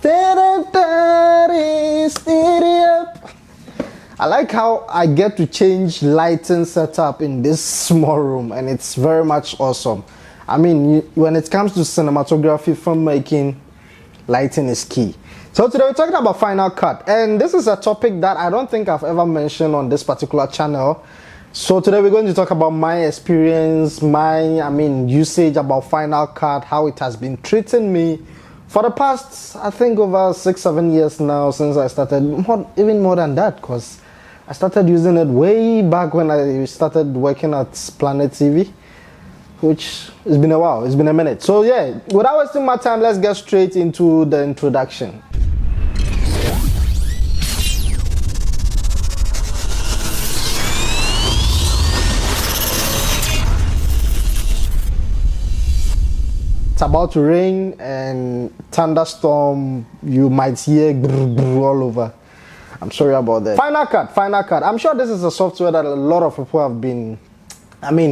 I like how I get to change lighting setup in this small room, and it's very much awesome. I mean, when it comes to cinematography, filmmaking, lighting is key. So today we're talking about Final Cut, and this is a topic that I don't think I've ever mentioned on this particular channel. So today we're going to talk about my experience, usage about Final Cut, how it has been treating me for the past, I think, over 6-7 years now since I started, even more than that, because I started using it way back when I started working at Planet TV, which has been a while, it's been a minute. So yeah, without wasting my time, let's get straight into the introduction. It's about to rain and thunderstorm. You might hear brr, brr all over. I'm sorry about that. Final Cut. I'm sure this is a software that a lot of people have been,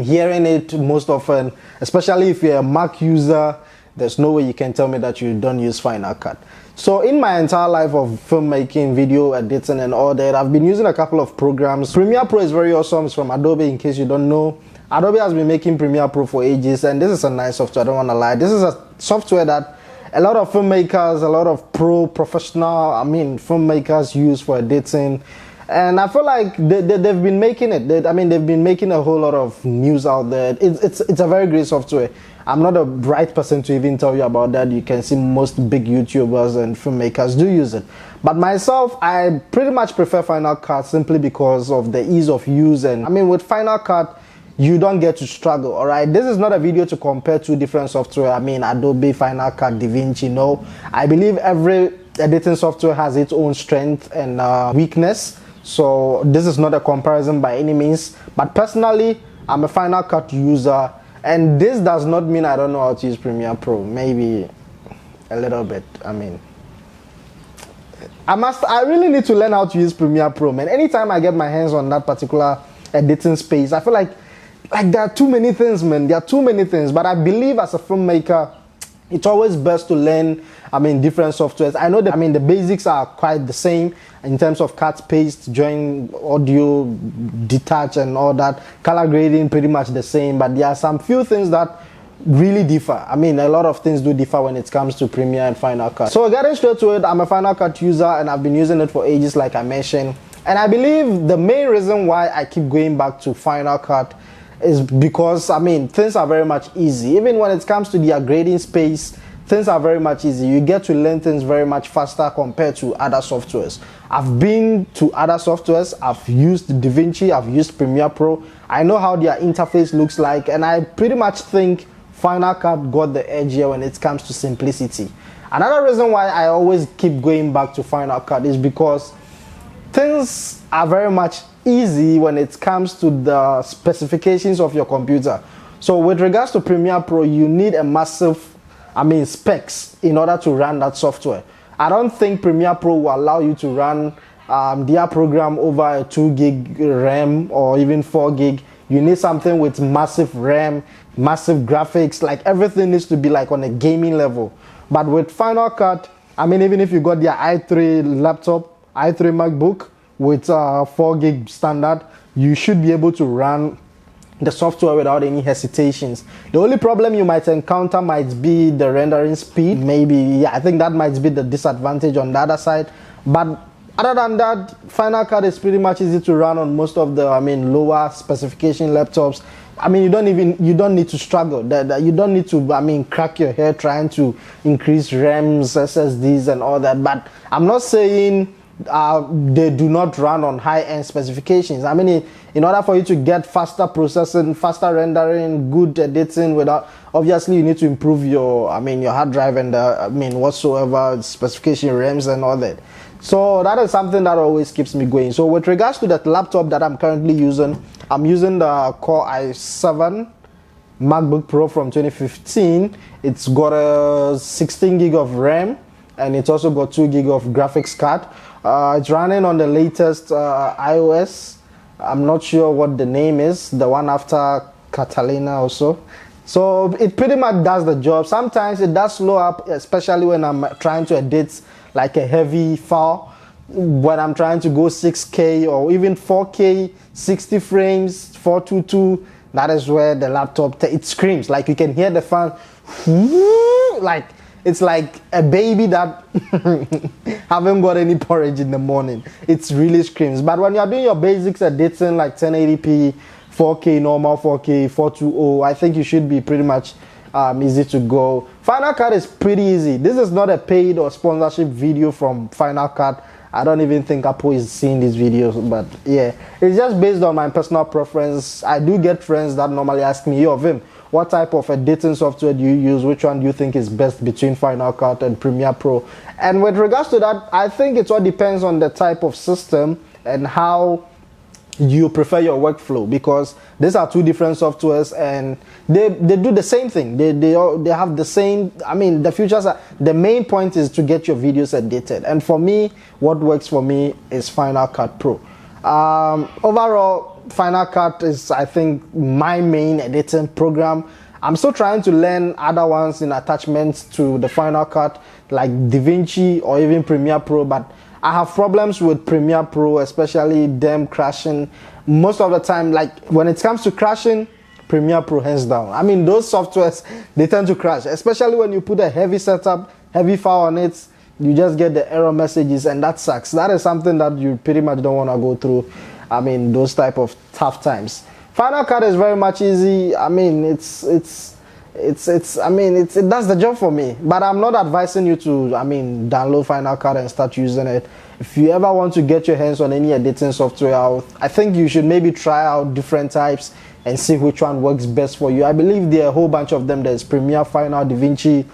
hearing it most often, especially if you're a Mac user. There's no way you can tell me that you don't use Final Cut. So in my entire life of filmmaking, video editing and all that, I've been using a couple of programs. Premiere Pro is very awesome. It's from Adobe, in case you don't know. Adobe has been making Premiere Pro for ages, and this is a nice software, I don't want to lie. This is a software that a lot of filmmakers, a lot of professional filmmakers use for editing. And I feel like they've been making it. They've been making a whole lot of news out there. It's a very great software. I'm not a right person to even tell you about that. You can see most big YouTubers and filmmakers do use it. But myself, I pretty much prefer Final Cut simply because of the ease of use. And with Final Cut, you don't get to struggle, all right? This is not a video to compare two different software. Adobe, Final Cut, DaVinci, no. I believe every editing software has its own strength and weakness. So this is not a comparison by any means. But personally, I'm a Final Cut user. And this does not mean I don't know how to use Premiere Pro. Maybe a little bit, I really need to learn how to use Premiere Pro, man. Anytime I get my hands on that particular editing space, I feel like there are too many things, man. There are too many things. But I believe as a filmmaker, it's always best to learn, different softwares. I know that, the basics are quite the same in terms of cut, paste, join, audio, detach, and all that. Color grading, pretty much the same. But there are some few things that really differ. A lot of things do differ when it comes to Premiere and Final Cut. So getting straight to it, I'm a Final Cut user, and I've been using it for ages, like I mentioned. And I believe the main reason why I keep going back to Final Cut is because, things are very much easy. Even when it comes to their grading space, things are very much easy. You get to learn things very much faster compared to other softwares. I've been to other softwares. I've used DaVinci, I've used Premiere Pro. I know how their interface looks like, and I pretty much think Final Cut got the edge here when it comes to simplicity. Another reason why I always keep going back to Final Cut is because things are very much easy when it comes to the specifications of your computer. So with regards to Premiere Pro, you need a massive specs in order to run that software. I don't think Premiere Pro will allow you to run their program over a 2 gig RAM or even 4 gig. You need something with massive RAM, massive graphics, like everything needs to be like on a gaming level. But with Final Cut, even if you got their i3 laptop, i3 MacBook, with 4 gig standard, you should be able to run the software without any hesitations. The only problem you might encounter might be the rendering speed. I think that might be the disadvantage on the other side. But other than that, Final Cut is pretty much easy to run on most of the lower specification laptops. You don't need to struggle. You don't need to crack your head trying to increase RAMs, SSDs and all that. But I'm not saying they do not run on high-end specifications. In order for you to get faster processing, faster rendering, good editing, obviously you need to improve your your hard drive and whatsoever specification RAMs and all that. So that is something that always keeps me going. So with regards to that laptop that I'm currently using, I'm using the Core i7 MacBook Pro from 2015. It's got a 16 gig of RAM, and it's also got 2 gig of graphics card. It's running on the latest iOS. I'm not sure what the name is, the one after Catalina also. So it pretty much does the job. Sometimes it does slow up, especially when I'm trying to edit like a heavy file. When I'm trying to go 6K or even 4K, 60 frames, 422, that is where the laptop, it screams. Like you can hear the fan, like it's like a baby that haven't got any porridge in the morning. It really screams. But when you're doing your basics editing like 1080p, 4K, normal 4K, 420, I think you should be pretty much easy to go. Final Cut is pretty easy. This is not a paid or sponsorship video from Final Cut. I don't even think Apple is seeing these videos, but yeah, it's just based on my personal preference. I do get friends that normally ask me, yo, Vim, what type of editing software do you use? Which one do you think is best between Final Cut and Premiere Pro? And with regards to that, I think it all depends on the type of system and how you prefer your workflow, because these are two different softwares and they do the same thing. They have the same, I mean, the features are, the main point is to get your videos edited. And for me, what works for me is Final Cut Pro. Overall, Final Cut is, I think, my main editing program. I'm still trying to learn other ones in attachments to the Final Cut, like DaVinci or even Premiere Pro, but I have problems with Premiere Pro, especially them crashing. Most of the time, like when it comes to crashing, Premiere Pro hands down. I mean, those softwares, they tend to crash, especially when you put a heavy setup, heavy file on it, you just get the error messages and that sucks. That is something that you pretty much don't want to go through. I mean, those type of tough times. Final Cut is very much easy. I mean, it does the job for me, but I'm not advising you to, I mean, download Final Cut and start using it. If you ever want to get your hands on any editing software out, I think you should maybe try out different types and see which one works best for you. I believe there are a whole bunch of them. There's Premiere, Final, DaVinci,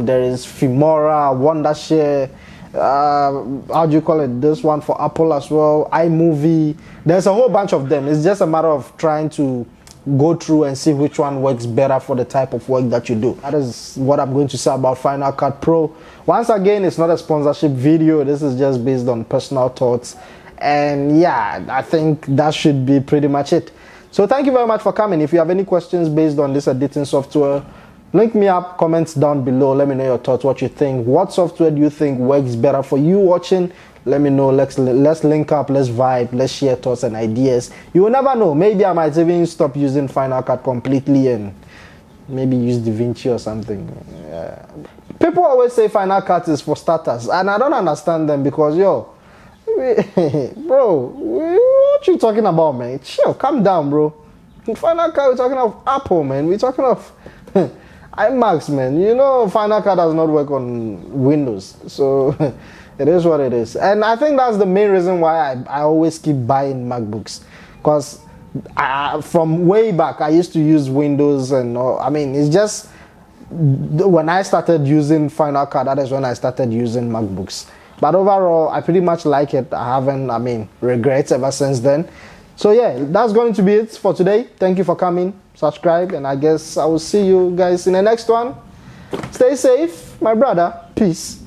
there is Filmora, Wondershare, how do you call it, this one for Apple as well, iMovie. There's a whole bunch of them. It's just a matter of trying to go through and see which one works better for the type of work that you do. That is what I'm going to say about Final Cut Pro. Once again, it's not a sponsorship video. This is just based on personal thoughts. And yeah, I think that should be pretty much it. So thank you very much for coming. If you have any questions based on this editing software, link me up, comments down below. Let me know your thoughts, what you think. What software do you think works better for you watching? Let me know. Let's link up, let's vibe, let's share thoughts and ideas. You will never know. Maybe I might even stop using Final Cut completely and maybe use DaVinci or something. Yeah. People always say Final Cut is for starters, and I don't understand them because, yo, bro, what you talking about, man? Chill, calm down, bro. Final Cut, we're talking of Apple, man. We're talking of iMacs, man. You know, Final Cut does not work on Windows, so it is what it is. And I think that's the main reason why I always keep buying MacBooks, because from way back I used to use Windows and all. I mean, it's just when I started using Final Cut, that is when I started using MacBooks. But overall, I pretty much like it. I haven't, I mean, regrets ever since then. So yeah, that's going to be it for today. Thank you for coming. Subscribe, and I guess I will see you guys in the next one. Stay safe, my brother. Peace.